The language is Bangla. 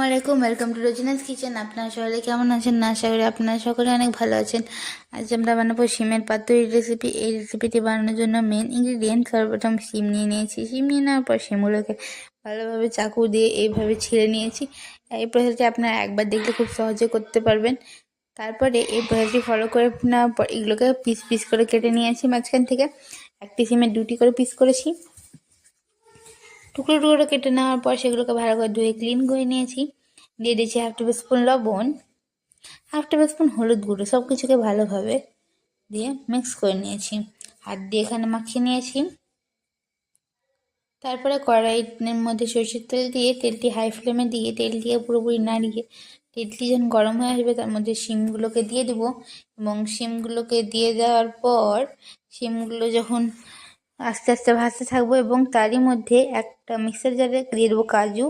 আলাইকুম, ওয়েলকাম টু রোজিনাস কিচেন। আপনারা সকলে কেমন আছেন? না, আশা করি আপনারা সকলে অনেক ভালো আছেন। আজ আমরা বানাবো শিমের পাতুরি রেসিপি। এই রেসিপিটি বানানোর জন্য মেন ইনগ্রিডিয়েন্ট সর্বপ্রথম শিম নিয়ে নিয়েছি। শিম নিয়ে নেওয়ার পর শিমগুলোকে ভালোভাবে চাকু দিয়ে এইভাবে ছিঁড়ে নিয়েছি। এই প্রসেসটি আপনারা একবার দেখলে খুব সহজে করতে পারবেন। তারপরে এই প্রসেসটি ফলো করে নেওয়ার পর এগুলোকে পিস পিস করে কেটে নিয়েছি। মাঝখান থেকে একটি শিমের 2টি করে পিস করেছি। টুকরো টুকরো কেটে নেওয়ার পর সেগুলোকে ভালো করে ধুয়ে ক্লিন করে নিয়েছি। দিয়ে দিয়েছি 1/2 টেবিল স্পুন লবণ, 1/2 টেবিল স্পুন হলুদ গুঁড়ো। সব কিছুকে ভালোভাবে দিয়ে মিক্স করে নিয়েছি, হাত দিয়ে এখানে মাখিয়ে নিয়েছি। তারপরে কড়াইয়ের মধ্যে সরষের তেল দিয়ে তেলটি হাই ফ্লেমে দিয়ে তেল দিয়ে পুরোপুরি নাড়িয়ে তেলটি যখন গরম হয়ে আসবে তার মধ্যে শিমগুলোকে দিয়ে দেবো। এবং শিমগুলোকে দিয়ে দেওয়ার পর শিমগুলো যখন আস্তে আস্তে ভাজতে থাকবো এবং তারই মধ্যে একটা মিক্সার জারে দিয়ে দেবো কাজু